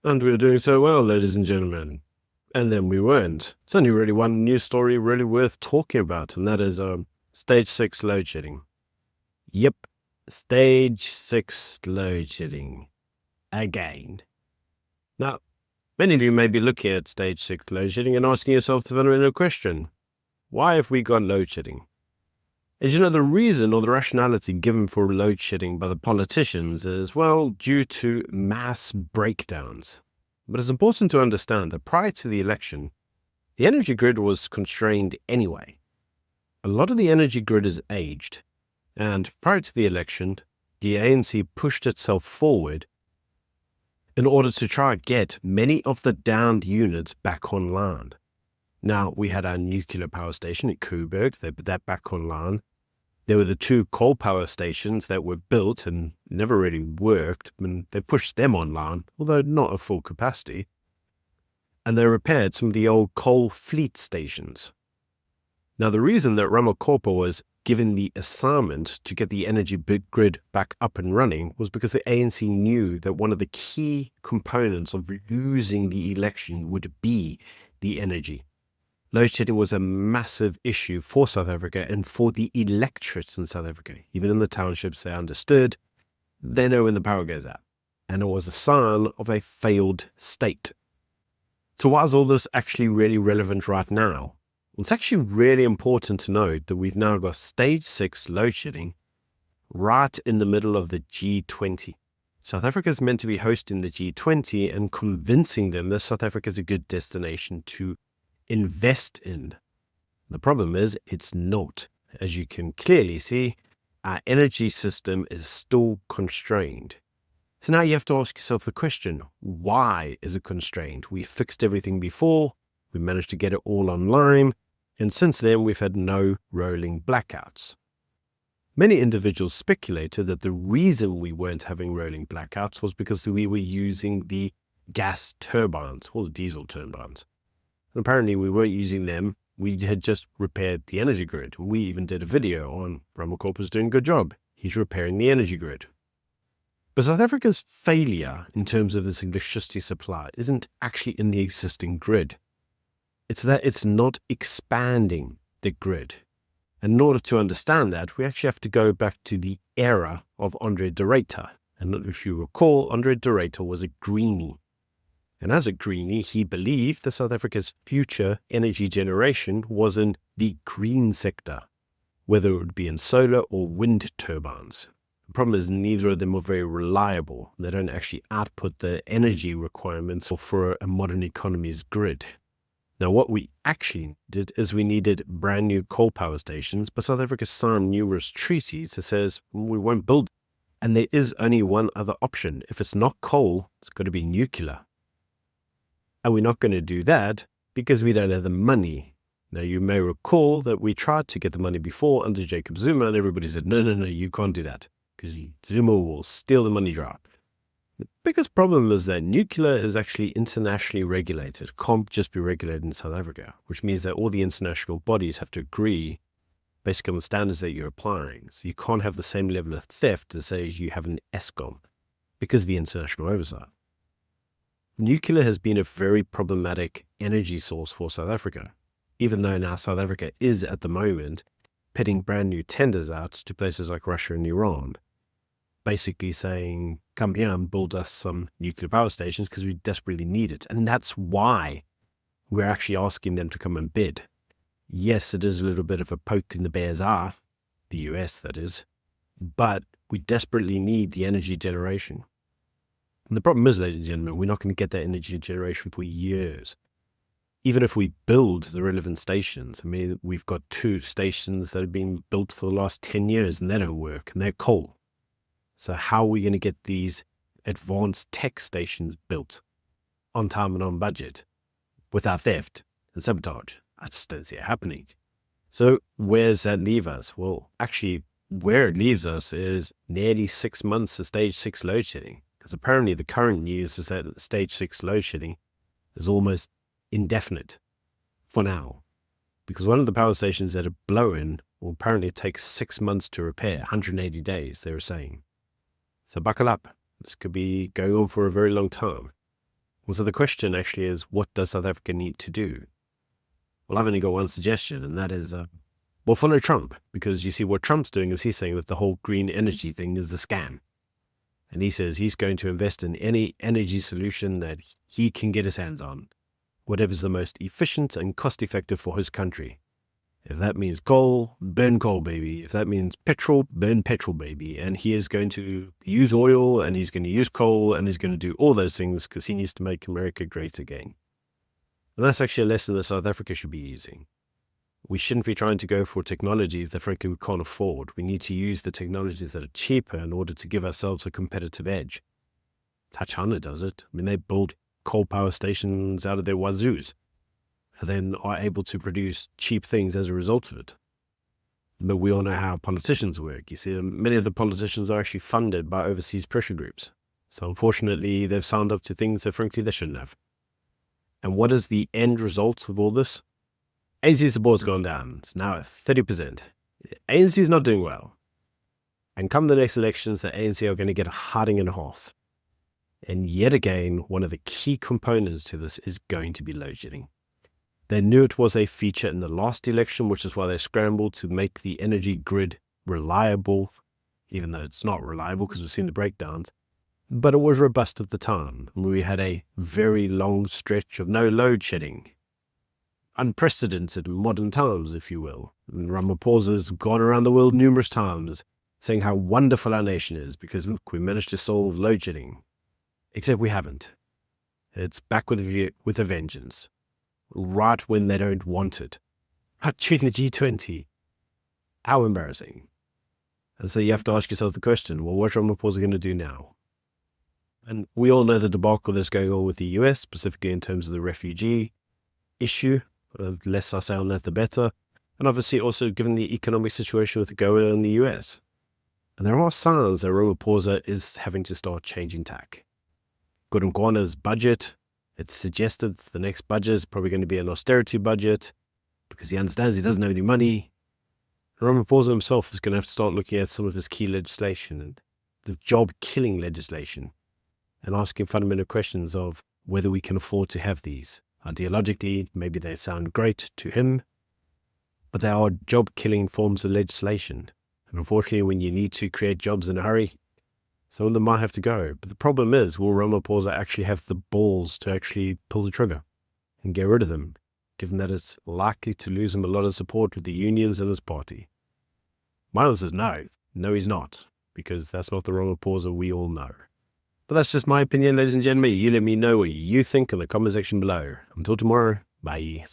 And we were doing so well, ladies and gentlemen. And then we weren't. It's only really one news story really worth talking about, and that is stage 6 load shedding. Yep, stage 6 load shedding. Again. Now, many of you may be looking at stage 6 load shedding and asking yourself the fundamental question: why have we got load shedding? As you know, the reason or the rationality given for load shedding by the politicians is, well, due to mass breakdowns. But it's important to understand that prior to the election, the energy grid was constrained anyway. A lot of the energy grid is aged, and prior to the election, the ANC pushed itself forward in order to try and get many of the downed units back online. Now, we had our nuclear power station at Koeberg, they put that back online. There were the 2 coal power stations that were built and never really worked, and they pushed them online, although not at full capacity. And they repaired some of the old coal fleet stations. Now, the reason that Ramakorpo was given the assignment to get the energy grid back up and running was because the ANC knew that one of the key components of losing the election would be the energy. Load shedding was a massive issue for South Africa and for the electorates in South Africa. Even in the townships, they understood. They know when the power goes out. And it was a sign of a failed state. So why is all this actually really relevant right now? Well, it's actually really important to note that we've now got stage 6 load shedding right in the middle of the G20. South Africa is meant to be hosting the G20 and convincing them that South Africa is a good destination to invest in. The problem is it's not. As you can clearly see, our energy system is still constrained. So now you have to ask yourself the question, why is it constrained? We fixed everything before, we managed to get it all online, and since then we've had no rolling blackouts. Many individuals speculated that the reason we weren't having rolling blackouts was because we were using the gas turbines or the diesel turbines. Apparently we weren't using them. We had just repaired the energy grid. We even did a video on Ramakorpo's doing a good job. He's repairing the energy grid. But South Africa's failure in terms of its electricity supply isn't actually in the existing grid. It's that it's not expanding the grid. And in order to understand that, we actually have to go back to the era of Andre de Ruyter. And if you recall, Andre de Ruyter was a greenie. And as a greenie, he believed that South Africa's future energy generation was in the green sector, whether it would be in solar or wind turbines. The problem is neither of them are very reliable. They don't actually output the energy requirements for a modern economy's grid. Now, what we actually did is we needed brand new coal power stations, but South Africa signed numerous treaties that says we won't build. And there is only one other option. If it's not coal, it's got to be nuclear. And we're not going to do that because we don't have the money. Now, you may recall that we tried to get the money before under Jacob Zuma, and everybody said, no, you can't do that because Zuma will steal the money dry. The biggest problem is that nuclear is actually internationally regulated. It can't just be regulated in South Africa, which means that all the international bodies have to agree basically on the standards that you're applying. So you can't have the same level of theft as, say, you have an ESCOM because of the international oversight. Nuclear has been a very problematic energy source for South Africa, even though now South Africa is at the moment pitting brand new tenders out to places like Russia and Iran, basically saying, come here and build us some nuclear power stations because we desperately need it. And that's why we're actually asking them to come and bid. Yes, it is a little bit of a poke in the bear's eye, the US that is, but we desperately need the energy generation. And the problem is, ladies and gentlemen, we're not going to get that energy generation for years. Even if we build the relevant stations, I mean, we've got 2 stations that have been built for the last 10 years and they don't work and they're coal. So how are we going to get these advanced tech stations built on time and on budget without theft and sabotage? I just don't see it happening. So where does that leave us? Well, actually, where it leaves us is nearly 6 months of stage 6 load shedding. Because apparently the current news is that stage 6 load shedding is almost indefinite for now. Because one of the power stations that are blowing will apparently take 6 months to repair, 180 days, they were saying. So buckle up. This could be going on for a very long time. Well, so the question actually is, what does South Africa need to do? Well, I've only got one suggestion, and that is, well, follow Trump, because you see what Trump's doing is he's saying that the whole green energy thing is a scam. And he says he's going to invest in any energy solution that he can get his hands on, whatever's the most efficient and cost-effective for his country. If that means coal, burn coal, baby. If that means petrol, burn petrol, baby. And he is going to use oil, and he's going to use coal, and he's going to do all those things because he needs to make America great again. And that's actually a lesson that South Africa should be using. We shouldn't be trying to go for technologies that frankly we can't afford. We need to use the technologies that are cheaper in order to give ourselves a competitive edge. China does it. I mean, they build coal power stations out of their wazoos, and then are able to produce cheap things as a result of it. But we all know how politicians work. You see, many of the politicians are actually funded by overseas pressure groups. So unfortunately, they've signed up to things that frankly they shouldn't have. And what is the end result of all this? ANC's support has gone down. It's now at 30%. ANC is not doing well. And come the next elections, the ANC are going to get hiding in half. And yet again, one of the key components to this is going to be load shedding. They knew it was a feature in the last election, which is why they scrambled to make the energy grid reliable, even though it's not reliable because we've seen the breakdowns. But it was robust at the time. We had a very long stretch of no load shedding. Unprecedented in modern times, if you will. And Ramaphosa's gone around the world numerous times saying how wonderful our nation is because, look, we managed to solve load shedding. Except we haven't. It's back with a vengeance. Right when they don't want it. Right during the G20. How embarrassing. And so you have to ask yourself the question, well, what's Ramaphosa going to do now? And we all know the debacle that's going on with the US, specifically in terms of the refugee issue. The less I say on that, the better. And obviously also given the economic situation with Goa in the US. And there are signs that Ramaphosa is having to start changing tack. Godongwana's budget, it's suggested the next budget is probably going to be an austerity budget because he understands he doesn't have any money. Ramaphosa himself is going to have to start looking at some of his key legislation and the job-killing legislation and asking fundamental questions of whether we can afford to have these. Ideologically, maybe they sound great to him, but they are job-killing forms of legislation. And unfortunately, when you need to create jobs in a hurry, some of them might have to go. But the problem is, will Ramaphosa actually have the balls to actually pull the trigger and get rid of them, given that it's likely to lose him a lot of support with the unions and his party? My answer is no. No, he's not, because that's not the Ramaphosa we all know. But that's just my opinion, ladies and gentlemen. You let me know what you think in the comment section below. Until tomorrow, bye.